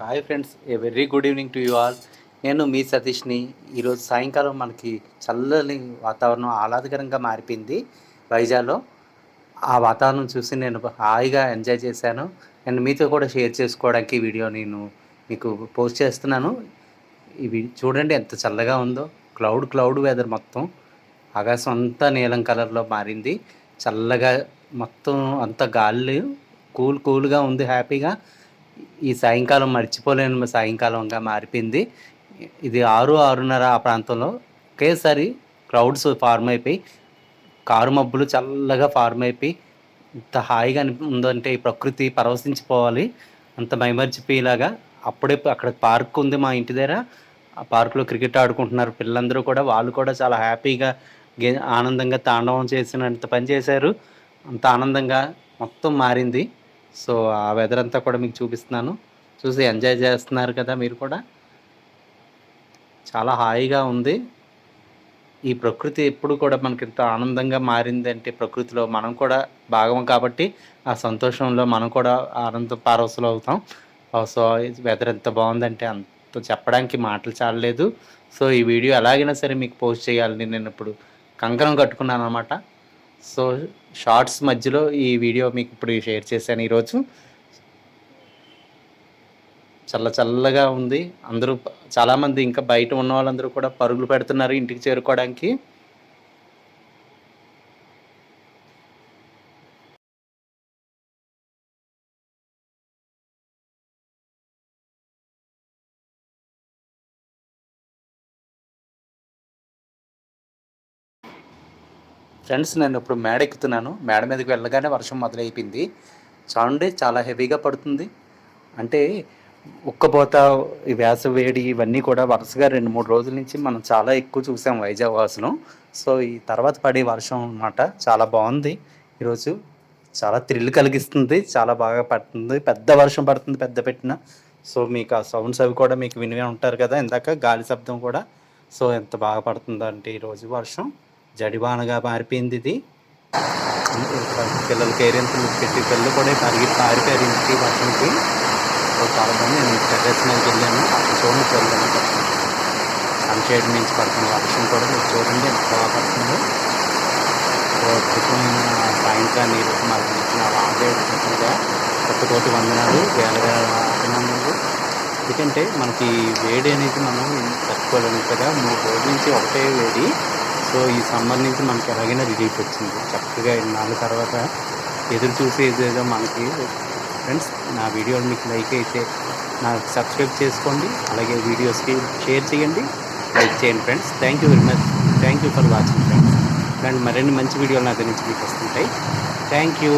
Hi friends, a very good evening to you all. నేను మీ సతీష్ని. ఈరోజు సాయంకాలం మనకి చల్లని వాతావరణం ఆహ్లాదకరంగా మారిపోయింది వైజాగ్లో. ఆ వాతావరణం చూసి నేను హాయిగా ఎంజాయ్ చేశాను. అండ్ మీతో కూడా షేర్ చేసుకోవడానికి ఈ వీడియో నేను మీకు పోస్ట్ చేస్తున్నాను. ఇవి చూడండి ఎంత చల్లగా ఉందో. క్లౌడ్ వెదర్ మొత్తం. ఆకాశం అంతా నీలం కలర్లో మారింది. చల్లగా మొత్తం అంతా గాలి కూల్గా ఉంది, హ్యాపీగా. ఈ సాయంకాలం మర్చిపోలేని సాయంకాలంగా మారిపోయింది. ఇది 6:30 ఆ ప్రాంతంలో ఒకేసారి క్లౌడ్స్ ఫార్మ్ అయిపోయి, కారు మబ్బులు చల్లగా ఫార్మ్ అయిపోయి ఇంత హాయిగా ఉందంటే ఈ ప్రకృతి పరవశించిపోవాలి. అంత మైమర్చిపోయేలాగా. అప్పుడే అక్కడ పార్క్ ఉంది మా ఇంటి దగ్గర. ఆ పార్కులో క్రికెట్ ఆడుకుంటున్నారు పిల్లలందరూ కూడా. వాళ్ళు కూడా చాలా హ్యాపీగా ఆనందంగా తాండవం చేసినంత పని చేశారు. అంత ఆనందంగా మొత్తం మారింది. సో ఆ వెదర్ అంతా కూడా మీకు చూపిస్తున్నాను. చూసి ఎంజాయ్ చేస్తున్నారు కదా మీరు కూడా. చాలా హాయిగా ఉంది. ఈ ప్రకృతి ఎప్పుడు కూడా మనకి ఇంత ఆనందంగా మారిందంటే ప్రకృతిలో మనం కూడా భాగం కాబట్టి ఆ సంతోషంలో మనం కూడా ఆనంద పారవశులు అవుతాం. సో వెదర్ ఎంత బాగుందంటే అంత చెప్పడానికి మాటలు చాలలేదు. సో ఈ వీడియో ఎలాగైనా సరే మీకు పోస్ట్ చేయాలని నేను ఇప్పుడు కంకణం కట్టుకున్నాను అనమాట. సో షార్ట్స్ మధ్యలో ఈ వీడియో మీకు ఇప్పుడు షేర్ చేశాను ఈరోజు. చల్లగా ఉంది. అందరూ చాలామంది ఇంకా బయట ఉన్న వాళ్ళందరూ కూడా పరుగులు పెడుతున్నారు ఇంటికి చేరుకోవడానికి. ఫ్రెండ్స్, నేను ఇప్పుడు మేడ ఎక్కుతున్నాను. మేడ మీదకి వెళ్ళగానే వర్షం మొదలైపోయింది. చూడండి, చాలా హెవీగా పడుతుంది. అంటే ఉక్కపోత, ఈ వేసవేడి ఇవన్నీ కూడా వరుసగా 2-3 రోజుల నుంచి మనం చాలా ఎక్కువ చూసాం వైజాగ్ వాసులు. సో ఈ తర్వాత పడే వర్షం అన్నమాట చాలా బాగుంది. ఈరోజు చాలా థ్రిల్ కలిగిస్తుంది. చాలా బాగా పడుతుంది. పెద్ద వర్షం పడుతుంది, పెద్ద పెట్టిన. సో మీకు ఆ సౌండ్స్ అవి కూడా మీకు వినివే ఉంటారు కదా ఇందాక, గాలి శబ్దం కూడా. సో ఎంత బాగా పడుతుందో అంటే ఈరోజు వర్షం జడివానగా మారిపోయింది ఇది. పిల్లలకి ఏరింతలు పెట్టి పిల్లలు కూడా పారిపోయారు ఇంటికి వర్షంకి. సో చాలా బాగుంది. నేను టెర్రస్ మీదకి వెళ్ళాను. అక్కడ చూడండి పిల్లలు సన్షైడ్ నుంచి పడుతుంది వర్షం కూడా. మీరు చూడండి ఎంత బాగా పడుతుందో. సో అద్భుతమైన సాయంత్రాన్ని ఈరోజు మాకు ఇచ్చిన ఆదేశంగా కొత్తకోటి వందనాలు, వేల అభినందనలు. ఎందుకంటే మనకి వేడి అనేది మనం తట్టుకోలేము కదా. 3 రోజుల నుంచి ఒకటే వేడి. సో ఈ సమ్మర్ నుంచి మనకి ఎలాగైనా రిలీఫ్ వచ్చింది. చక్కగా ఇన్నాళ్ళ తర్వాత ఎదురు చూసేదేదో మనకి. ఫ్రెండ్స్, నా వీడియోలు మీకు లైక్ అయితే నాకు సబ్స్క్రైబ్ చేసుకోండి. అలాగే వీడియోస్కి షేర్ చేయండి, లైక్ చేయండి friends. Thank you very much. Thank you for watching friends. And మరిన్ని మంచి వీడియోలు నా దగ్గర నుంచి మీకు వస్తుంటాయి. Thank you.